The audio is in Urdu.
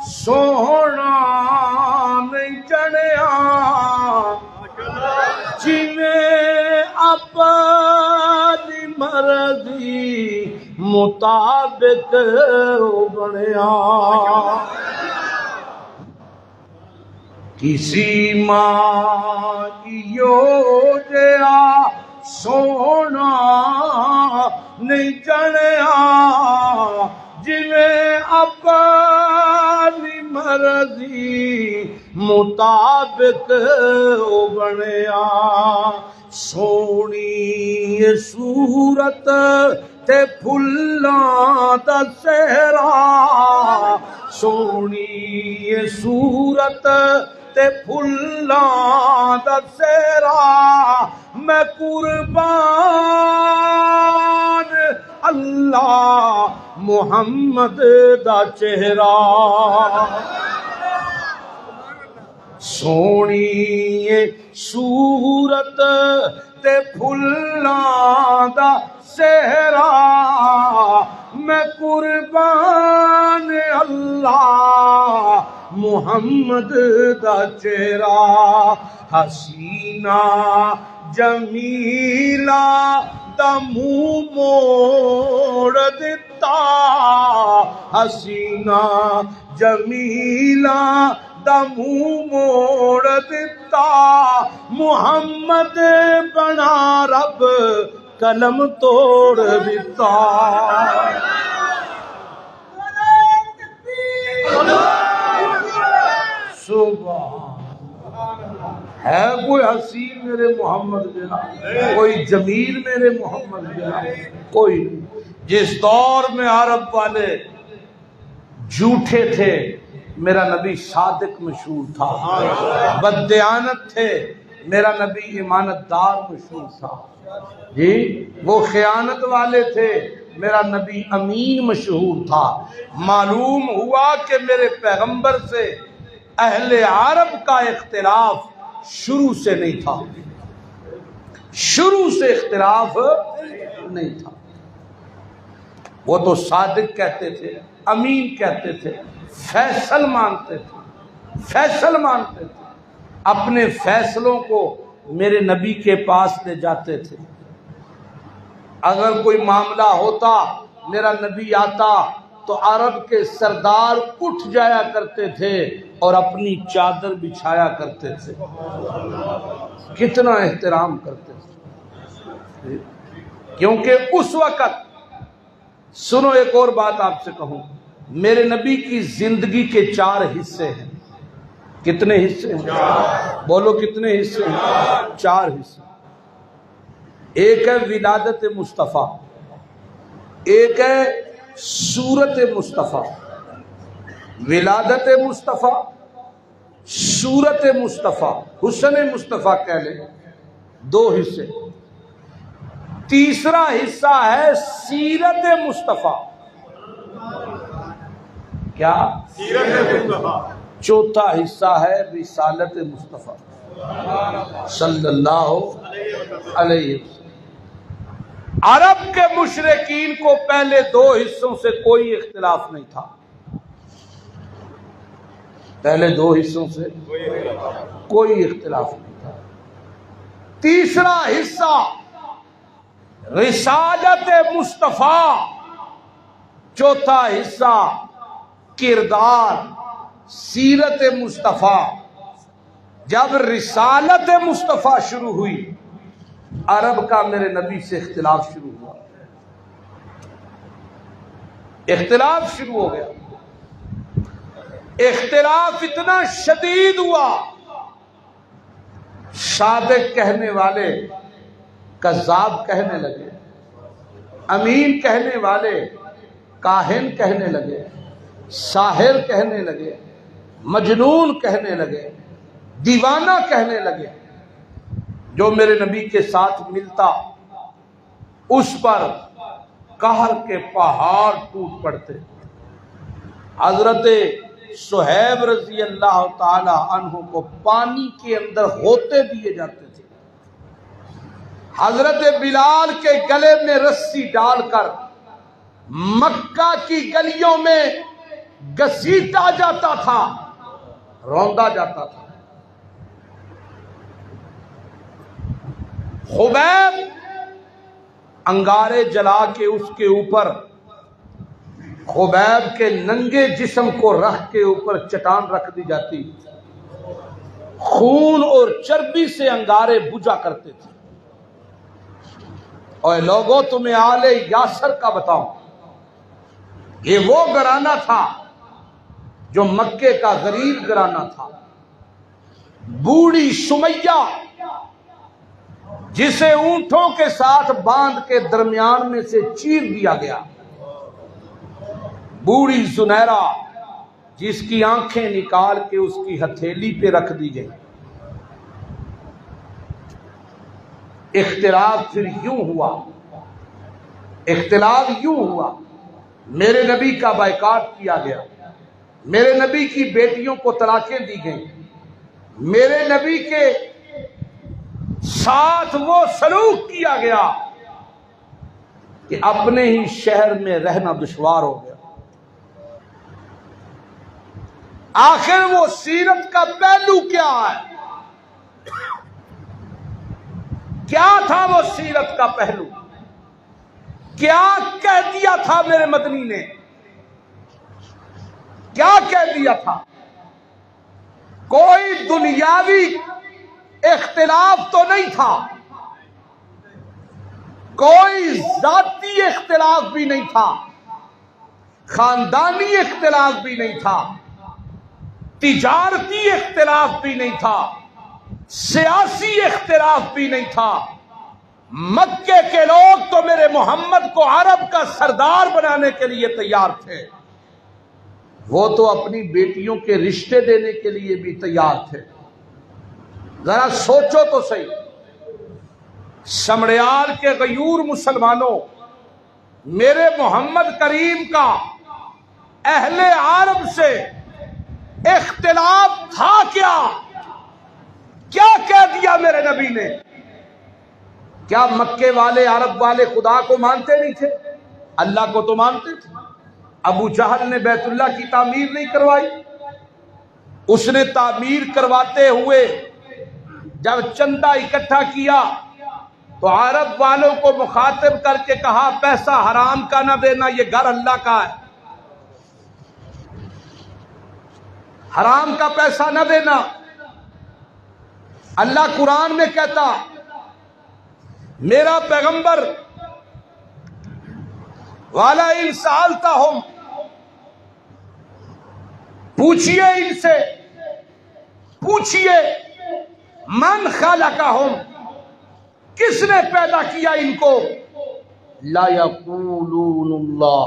سونا نہیں چڑھیا جویں اپنی مرضی مطابق بنیا کسی ماں یو جیا سونا نہیں چڑھیا جویں اپنی مرضی مطابق بنیا سونی صورت تے پھلاں دا صحرا سونی صورت تے پھلاں دا صحرا میں قربان اللہ محمد دا چہرہ سونی صورت تے پھلاں دا صحرا میں قربان اللہ محمد دا چہرہ حسینہ جمیلہ دا منہ موڑ دتا حسینہ جمیلہ دا منہ موڑ دتا محمد بنا رب قلم توڑ دیتا ہے کوئی حسین میرے محمد جنا کوئی جمیل میرے محمد جنا کوئی نہیں جس دور میں عرب والے جھوٹے تھے میرا نبی صادق مشہور تھا بددیانت تھے میرا نبی امانت دار مشہور تھا جی وہ خیانت والے تھے میرا نبی امین مشہور تھا معلوم ہوا کہ میرے پیغمبر سے اہل عرب کا اختلاف شروع سے نہیں تھا شروع سے اختلاف نہیں تھا وہ تو صادق کہتے تھے امین کہتے تھے فیصل مانتے تھے فیصل مانتے تھے اپنے فیصلوں کو میرے نبی کے پاس لے جاتے تھے اگر کوئی معاملہ ہوتا میرا نبی آتا تو عرب کے سردار اٹھ جایا کرتے تھے اور اپنی چادر بچھایا کرتے تھے کتنا احترام کرتے تھے کیونکہ اس وقت سنو ایک اور بات آپ سے کہوں میرے نبی کی زندگی کے 4 حصے ہیں کتنے حصے ہیں بولو کتنے حصے ہیں 4 حصے ایک ہے ولادت مصطفیٰ ایک ہے صورت مصطفیٰ ولادت مصطفیٰ صورت مصطفیٰ حسن مصطفیٰ کہہ لیں 2 حصے تیسرا حصہ ہے سیرت مصطفیٰ کیا سیرت مصطفیٰ چوتھا حصہ ہے رسالت مصطفیٰ صلی اللہ علیہ وسلم عرب کے مشرکین کو پہلے 2 حصوں سے کوئی اختلاف نہیں تھا پہلے 2 حصوں سے کوئی اختلاف نہیں تھا تیسرا حصہ رسالت مصطفیٰ چوتھا حصہ کردار سیرت مصطفیٰ جب رسالت مصطفیٰ شروع ہوئی عرب کا میرے نبی سے اختلاف شروع ہوا اختلاف شروع ہو گیا اختلاف اتنا شدید ہوا صادق کہنے والے کذاب کہنے لگے امین کہنے والے کاہن کہنے لگے ساحر کہنے لگے مجنون کہنے لگے دیوانہ کہنے لگے جو میرے نبی کے ساتھ ملتا اس پر قہر کے پہاڑ ٹوٹ پڑتے حضرت صہیب رضی اللہ تعالی عنہ کو پانی کے اندر ہوتے دیے جاتے تھے حضرت بلال کے گلے میں رسی ڈال کر مکہ کی گلیوں میں گھسیٹا جاتا تھا، روندا جاتا تھا۔ خبیب انگارے جلا کے اس کے اوپر خبیب کے ننگے جسم کو رکھ کے اوپر چٹان رکھ دی جاتی، خون اور چربی سے انگارے بجھا کرتے تھے۔ اور لوگوں تمہیں آل یاسر کا بتاؤں، یہ وہ گھرانہ تھا جو مکے کا غریب گھرانہ تھا۔ بوڑھی سمیہ جسے اونٹوں کے ساتھ باندھ کے درمیان میں سے چیر دیا گیا، بوڑھی زنیرہ جس کی آنکھیں نکال کے اس کی ہتھیلی پہ رکھ دی گئی۔ اختلاف پھر یوں ہوا، اختلاف یوں ہوا، میرے نبی کا بائیکاٹ کیا گیا، میرے نبی کی بیٹیوں کو طلاقیں دی گئیں، میرے نبی کے ساتھ وہ سلوک کیا گیا کہ اپنے ہی شہر میں رہنا دشوار ہو گیا۔ آخر وہ سیرت کا پہلو کیا ہے؟ کیا تھا وہ سیرت کا پہلو؟ کیا کہہ دیا تھا میرے مدنی نے؟ کیا کہہ دیا تھا؟ کوئی دنیاوی اختلاف تو نہیں تھا، کوئی ذاتی اختلاف بھی نہیں تھا، خاندانی اختلاف بھی نہیں تھا، تجارتی اختلاف بھی نہیں تھا، سیاسی اختلاف بھی نہیں تھا۔ مکے کے لوگ تو میرے محمد کو عرب کا سردار بنانے کے لیے تیار تھے، وہ تو اپنی بیٹیوں کے رشتے دینے کے لیے بھی تیار تھے۔ ذرا سوچو تو صحیح، شمڑیال کے غیور مسلمانوں، میرے محمد کریم کا اہل عرب سے اختلاف تھا کیا؟ کیا کہہ دیا میرے نبی نے؟ کیا مکے والے عرب والے خدا کو مانتے نہیں تھے؟ اللہ کو تو مانتے تھے۔ ابو جہل نے بیت اللہ کی تعمیر نہیں کروائی، اس نے تعمیر کرواتے ہوئے جب چندہ اکٹھا کیا تو عرب والوں کو مخاطب کر کے کہا پیسہ حرام کا نہ دینا، یہ گھر اللہ کا ہے، حرام کا پیسہ نہ دینا۔ اللہ قرآن میں کہتا میرا پیغمبر والا ان سالتہم، پوچھئے ان سے، پوچھئے من خلقہم، کس نے پیدا کیا ان کو؟ لا یقولون اللہ،